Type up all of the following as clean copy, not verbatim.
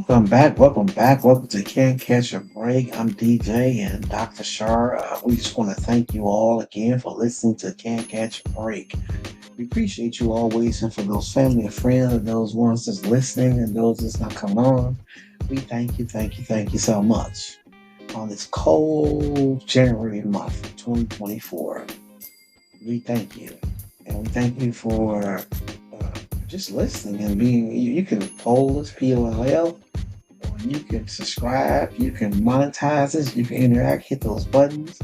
Welcome back. Welcome back. Welcome to Can't Catch a Break. I'm DJ and Dr. Shar. We just want to thank you all again for listening to Can't Catch a Break. We appreciate you always, and for those family and friends and those ones that's listening and those that's not coming on. We thank you so much on this cold January month, 2024. We thank you. And we thank you for just listening and being, you can poll us, POLL, or you can subscribe, you can monetize us, you can interact, hit those buttons.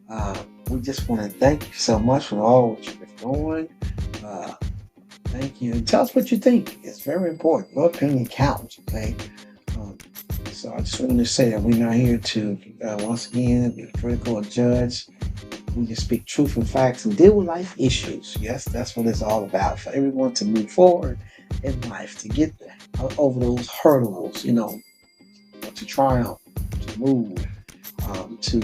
Uh, we just want to thank you so much for all what you've been doing. Uh, Thank you. And tell us what you think. It's very important. Your opinion counts, okay? Um, so I just want to say that we're not here to, once again, be critical or judge. We just speak truth and facts and deal with life issues. Yes, that's what it's all about, for everyone to move forward in life, to get over those hurdles, to triumph, to move, to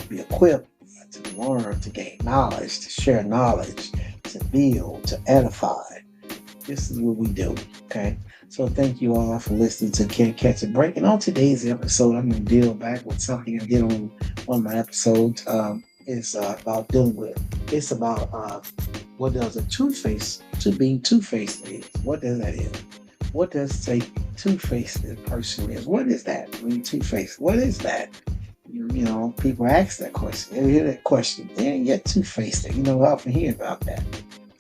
be equipped, to learn, to gain knowledge, to share knowledge, to build, to edify. This is what we do. Okay. So thank you all for listening to Can't Catch a Break. And on today's episode, I'm going to deal back with something I did on one of my episodes. It's about dealing with. It's about what does a being two-faced is. What does that is? What does say two-faced person is? What is that? Being two-faced. What is that? People ask that question. They hear that question. They ain't get two-faced. I often hear about that.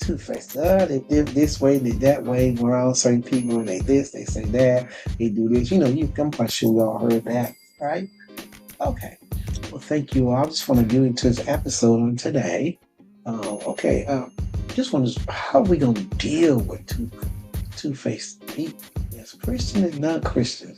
Two-faced. They did this way, they that way. Around certain people, they this, they say that, they do this. I'm quite sure we all heard that, right? Okay. Well, thank you all. I just want to get into this episode on today. Okay. Just want to. How are we gonna deal with two-faced people? Yes, Christian and non-Christian.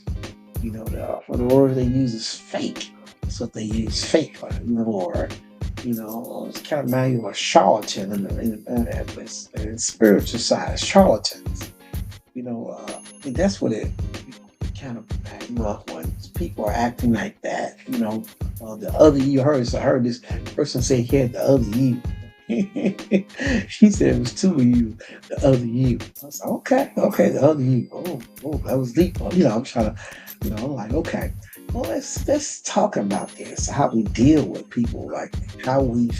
For the word they use is fake. That's what they use, fake for the Lord. It's kind of manual of charlatan in the spiritual side, charlatans. That's what it kind of when people are acting like that. The other you heard this person say he had the other you. She said it was two of you, the other you. I was like, okay, the other you. Oh, that was deep. I'm trying to, I'm like, okay. Well, let's talk about this. How we deal with people, like how we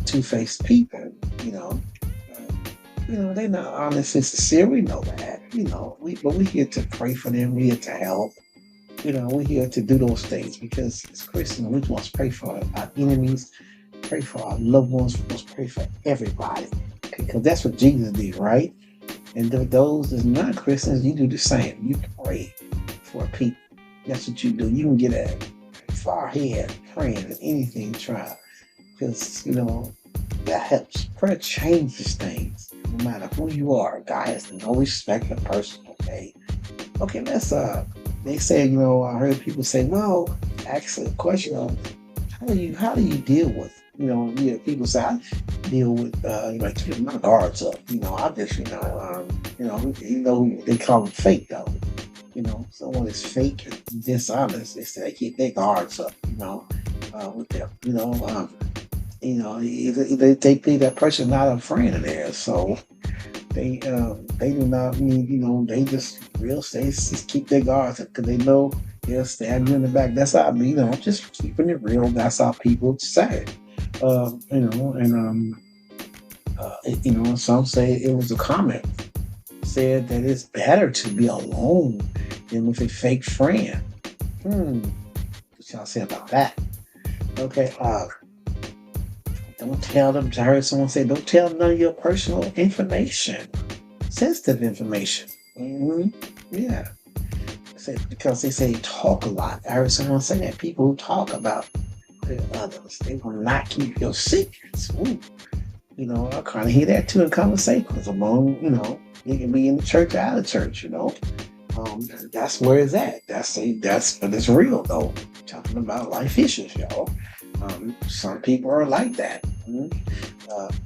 two-faced people. They're not honest and sincere. We know that. But we're here to pray for them. We're here to help. We're here to do those things because as Christians, we must pray for our enemies, pray for our loved ones, we must pray for everybody. Because that's what Jesus did, right? And those that's not Christians, you do the same. You pray for people. That's what you do. You can get far ahead praying than anything try. Because, that helps. Prayer changes things. No matter who you are, God has no respect for person, okay? Okay, let's they say, I heard people say, well, ask a question of how do you deal with, people say I deal with keep my guards up. I just, they call them fake though. Someone is fake and dishonest, they say they keep their guards up, with them. Either they think that person not a friend of theirs, so they do not mean, they just just keep their guards up because they know they'll stab you in the back. That's how just keeping it real. That's how people say it. Some say it was a comment said that it's better to be alone than with a fake friend. What y'all say about that? Okay, don't tell them. I heard someone say, don't tell none of your personal information, sensitive information. Yeah. Because they say talk a lot. I heard someone say that people who talk about others, they will not keep your secrets. Ooh. I kind of hear that too in conversations among, you can be in the church or out of church, that's where it's at. But it's real though. Talking about life issues, y'all. Some people are like that.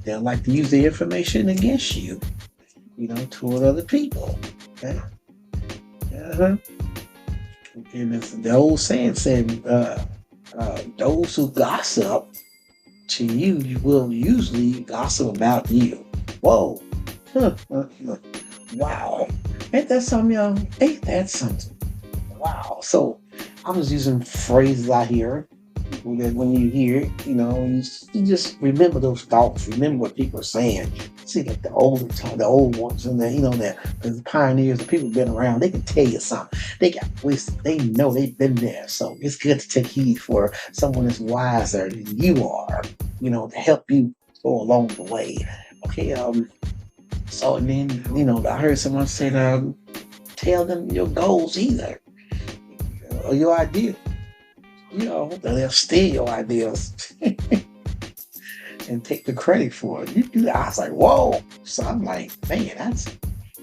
They like to use the information against you, toward other people. Okay. And it's the old saying said, those who gossip to you will usually gossip about you. Whoa. Wow. Ain't that something, y'all? Ain't that something? Wow. So I'm just using phrases I hear. That when you hear it, you just remember those thoughts. Remember what people are saying. See, like the old ones, and the pioneers, the people been around. They can tell you something. They got wisdom. They know they've been there. So it's good to take heed for someone that's wiser than you are. To help you go along the way. Okay. So and then I heard someone say, tell them your goals either, or your ideas. They'll steal your ideas and take the credit for it. You do that. I was like, whoa. So I'm like, man, that's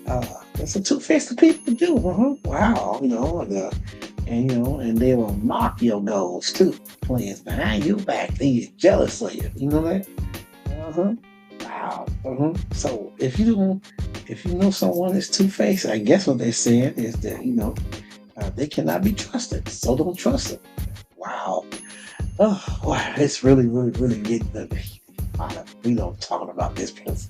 a two-faced people do. Wow, and they will mock your goals too. Playing behind your back, they get jealous of you. You know that? Uh-huh. Wow. So if you know someone is two-faced, I guess what they're saying is that they cannot be trusted. So don't trust them. Wow. Oh, wow. It's really, really, really getting the talking about this because,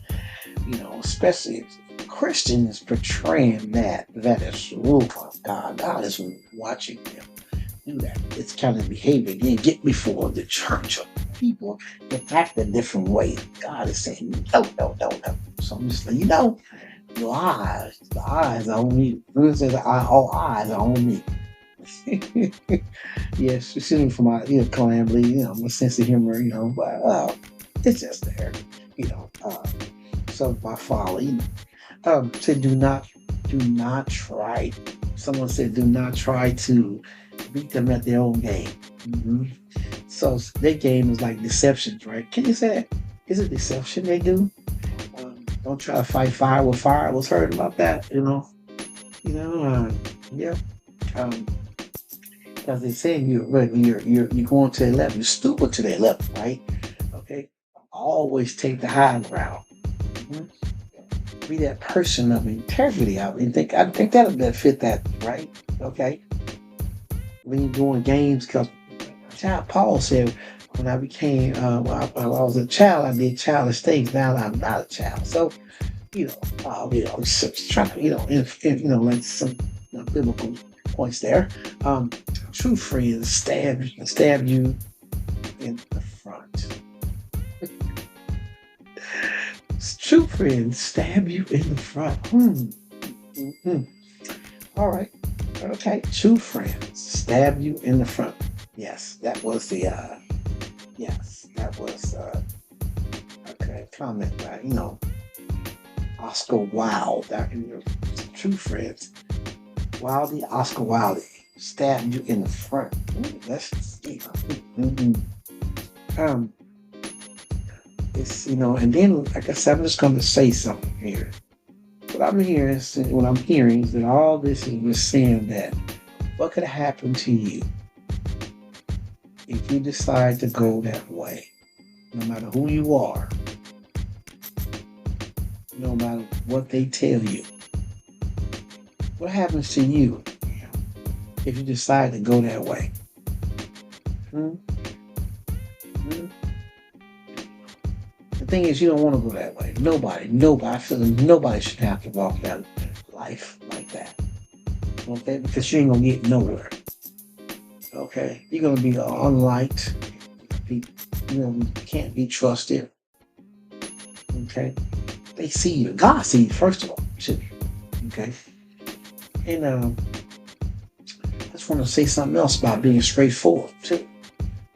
especially if Christians portraying that is rule of God. God is watching them do that. It's kind of behavior. Then get before the church or people that act a different way. God is saying, no, no, no, no. So I'm just like, the eyes are on me. All eyes are on me. Yes, excuse me for my calamity, my sense of humor, but it's just there, you know. Uh, so my folly. Said do not try. Someone said do not try to beat them at their own game. So their game is like deceptions, right? Can you say that? Is it deception they do? Don't try to fight fire with fire. I was heard about that, yeah. Um, because they say you're going to their level, you're stupid to their level, right? Okay. Always take the high ground. Mhm. Be that person of integrity. I think that'll fit that, right? Okay. When you're doing games, because Paul said, when I became, when I was a child, I did childish things. Now I'm not a child. So, just trying to, like some biblical points there. Um, True friends stab you in the front. True friends stab you in the front. Hmm. All right. Okay. True friends stab you in the front. Yes, that was okay comment by Oscar Wilde. That true friends. Oscar Wilde stabbed you in the front. That's um it's and then like I said, I'm just gonna say something here. What I'm hearing is that all this is saying that what could happen to you if you decide to go that way, no matter who you are, no matter what they tell you. What happens to you if you decide to go that way? Hmm? Hmm? The thing is, you don't want to go that way. Nobody. I feel like nobody should have to walk that life like that. Okay, because you ain't gonna get nowhere. Okay, you're gonna be unliked. Be, you can't be trusted. Okay, they see you. God sees you first of all. Too. Okay, and I just want to say something else about being straightforward too,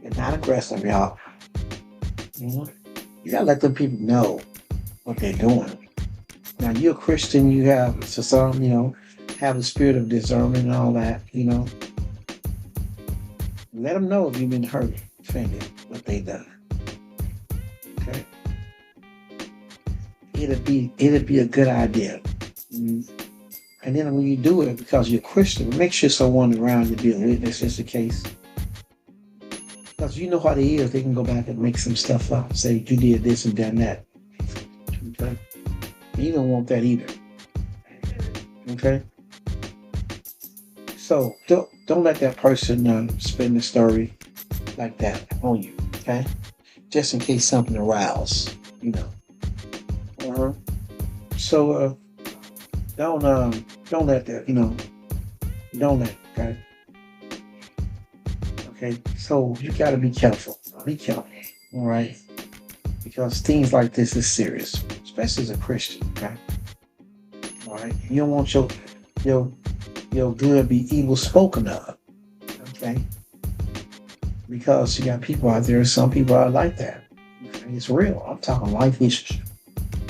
and not aggressive, y'all. You know, you gotta let them people know what they're doing. Now you're a Christian. You have so some, have the spirit of discernment and all that. Let them know if you've been hurt, offended, what they done. Okay, it'll be a good idea. Mm. And then when you do it because you're a Christian, make sure someone around you be a witness just in case. Because you know how they is, they can go back and make some stuff up, say you did this and done that. Okay, you don't want that either. Okay, so don't let that person spin the story like that on you. Okay, just in case something aroused. Uh-huh. So don't let that don't let Okay. Okay. So you got to be careful. Be careful. All right. Because things like this is serious, especially as a Christian. Okay. All right. You don't want your your good be evil spoken of. Okay. Because you got people out there. Some people are like that. Okay? It's real. I'm talking life issues.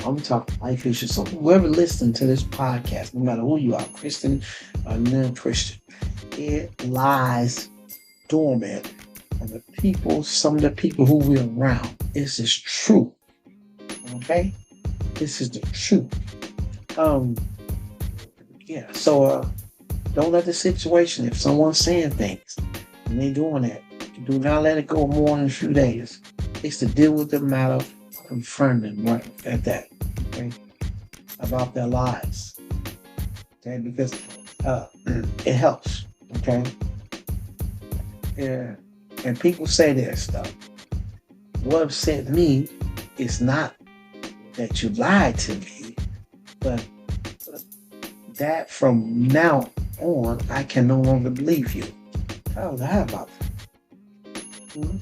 I'm talking life issues. So whoever listening to this podcast, no matter who you are, Christian or non-Christian, it lies dormant. And the people, some of the people who we're around, this is true. Okay? This is the truth. Yeah. So don't let the situation, if someone's saying things and they doing that, do not let it go more than a few days. It's to deal with the matter, confront them right at that. Okay? About their lives. Okay, because it helps. Okay. Yeah. And people say this stuff. What upset me is not that you lied to me, but that from now on I can no longer believe you. How about that? Hmm?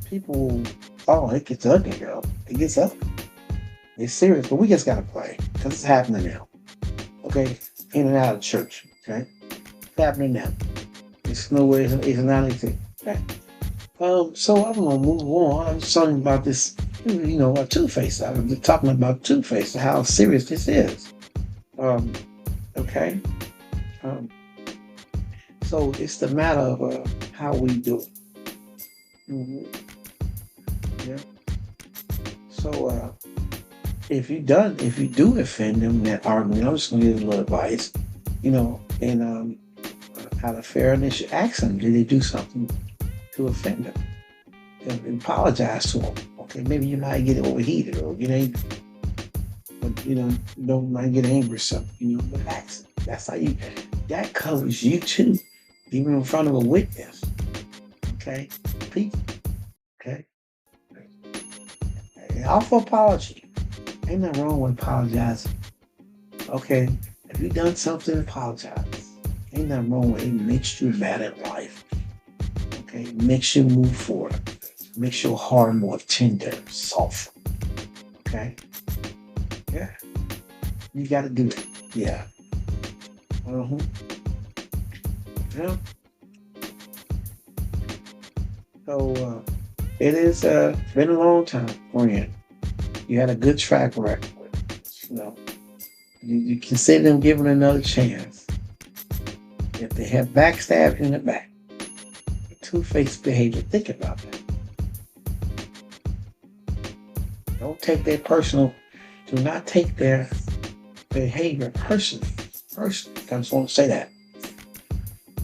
People, oh, it gets ugly, girl. It gets ugly. It's serious, but we just gotta play because it's happening now. Okay, in and out of church. Okay, it's happening now. It's no way. It's not anything. Okay. So I'm gonna move on. I'm just talking about this. A Two-Face. I'm talking about Two-Face. How serious this is. Okay. Um, so it's the matter of how we do it. Mhm. Yeah. So if you do offend them in that argument, I'm just gonna give you a little advice. And out of fairness, you ask them, did they do something to offend them? And apologize to them. Okay, maybe you might get overheated or get angry, but you don't might get angry or something. But ask them. That's how that covers you too, even in front of a witness. Okay, people. Okay, and offer apology. Ain't nothing wrong with apologizing. Okay, if you done something, apologize. Ain't nothing wrong with it. It makes you better in life. Okay, it makes you move forward. It makes your heart more tender, soft. Okay, yeah, you got to do it. Yeah. Uh-huh. Yeah. So it is been a long time, friend. You had a good track record. You know, you consider them giving another chance. If they have backstabbed in the back, two-faced behavior, think about that. Don't take their personal. Do not take their behavior personally. Personally, I just want to say that.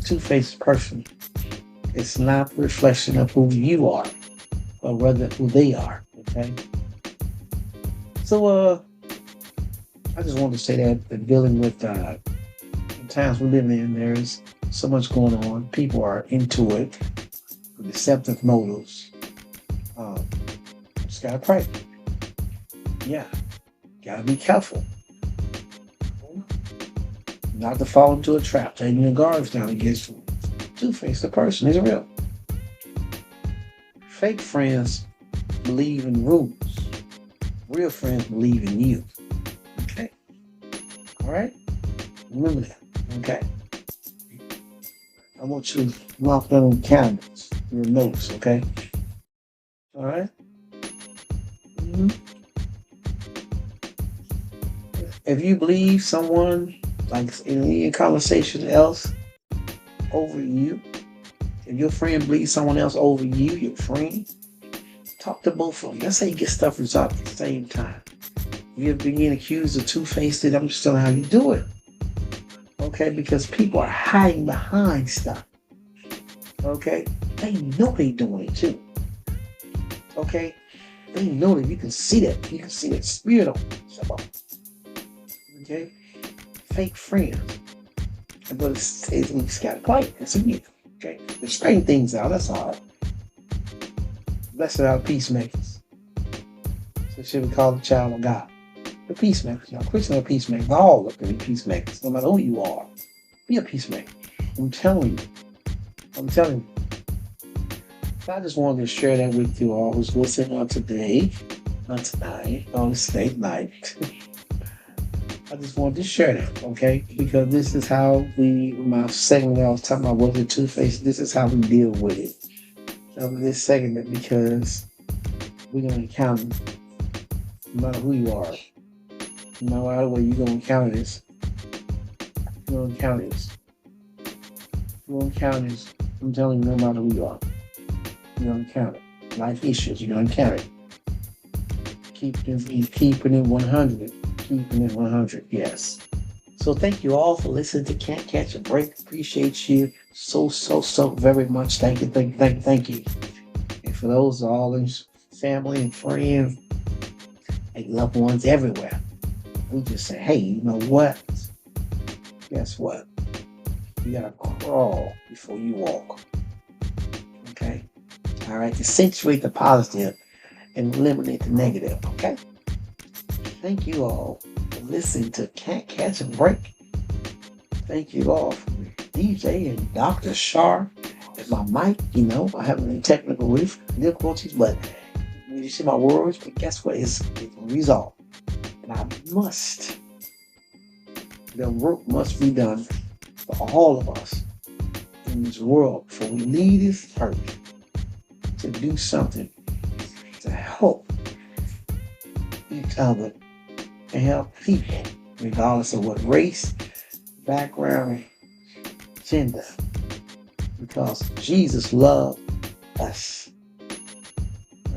Two-faced person. It's not a reflection of who you are, but rather who they are. Okay. So I just wanted to say that dealing with the times we live in, there's so much going on. People are into it with deceptive motives. Just gotta pray. Yeah, gotta be careful. Not to fall into a trap, taking your guards down against two-faced. The person is real. Fake friends believe in rules. Real friends believe in you. Okay. All right. Remember that. Okay. I want you to mark that on calendars, your notes. Okay. All right. Mm-hmm. If you believe someone like in any conversation else over you, if your friend believes someone else over you, your friend, talk to both of them. That's how you get stuff resolved at the same time. You're being accused of two-faced, I'm just telling how you do it. Okay, because people are hiding behind stuff. Okay, they know they doing it too. Okay, they know that you can see that. You can see that spirit on them. Okay, fake friends. But it's got to fight. It's a you. Okay, to straighten things out. That's all. Blessed are the peacemakers. So should we call the child of God? The peacemakers. Christians are peacemakers. All look to be peacemakers, no matter who you are. Be a peacemaker. I'm telling you. I'm telling you. So I just wanted to share that with you all who's listening on today, not tonight, on this late night. I just wanted to share that, okay? Because this is how my segment I was talking about was the two-faced, this is how we deal with it. This segment, because we're going to encounter, no matter who you are, no matter what, you're going to encounter this. You're going to encounter this. You're going to encounter this. I'm telling you, no matter who you are, you're going to encounter life issues. You're going to encounter it. Keeping it 100. Keeping it 100, yes. So thank you all for listening to Can't Catch a Break. Appreciate you so very much. Thank you. And for those all in family and friends and loved ones everywhere, we just say, hey, you know what? Guess what? You gotta crawl before you walk. Okay? All right, accentuate the positive and eliminate the negative. Okay? Thank you all for listening to Can't Catch a Break. Thank you all for DJ and Dr. Shar and my mic. You know, I have any technical difficulties, but you see my words, but guess what? It's resolved. And the work must be done for all of us in this world before we leave this earth to do something to help each other and help people, regardless of what race, background, gender, because Jesus loved us.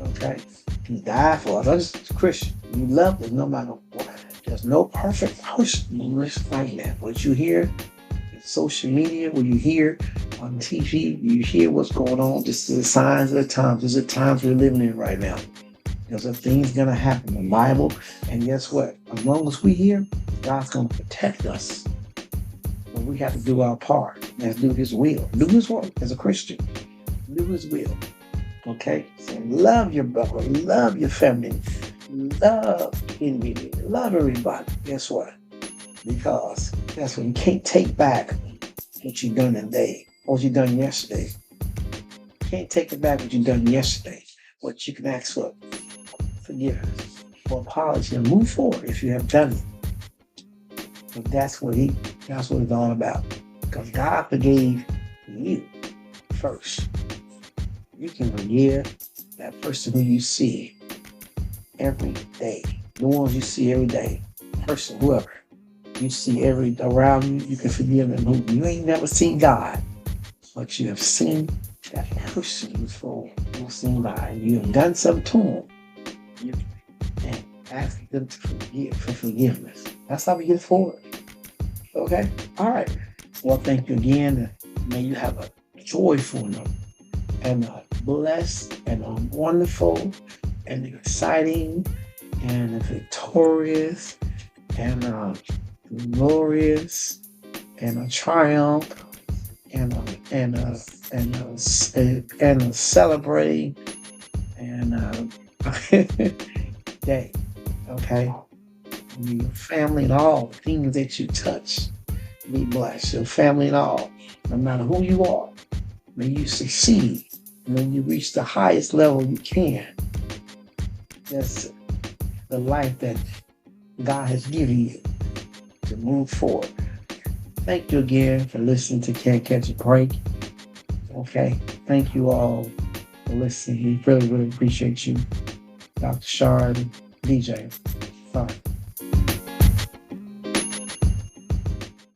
Okay? He died for us. I'm just a Christian. You love us no matter what. There's no perfect person in this like that. What you hear in social media, what you hear on TV, you hear what's going on. This is the signs of the times. These are the times we're living in right now. There's a things going to happen in the Bible. And guess what? As long as we're here, God's going to protect us. But we have to do our part. Let's do His will. Do His work as a Christian. Do His will. Okay? So love your brother. Love your family. Love enemy. Love everybody. Guess what? Because that's when you can't take back what you done today. What you done yesterday. You can't take it back what you done yesterday. What you can ask for forgiveness or apology and move forward if you have done it. So that's what it's all about. Because God forgave you first. You can forgive that person who you see every day. The ones you see every day. Person, whoever you see around you, you can forgive them. You ain't never seen God, but you have seen that person before. You've seen God. You have done something to them. And ask them to forgive for forgiveness. That's how we get forward. Okay? All right. Well, thank you again. May you have a joyful and a blessed and a wonderful and exciting and a victorious and a glorious and a triumph and a celebrating and day. Okay? Your family and all the things that you touch be blessed. Your family and all, no matter who you are, may you succeed. May you reach the highest level you can. That's the life that God has given you to move forward. Thank you again for listening to Can't Catch a Break. Okay? Thank you all for listening. We really appreciate you. Dr. Shard, DJ. Bye.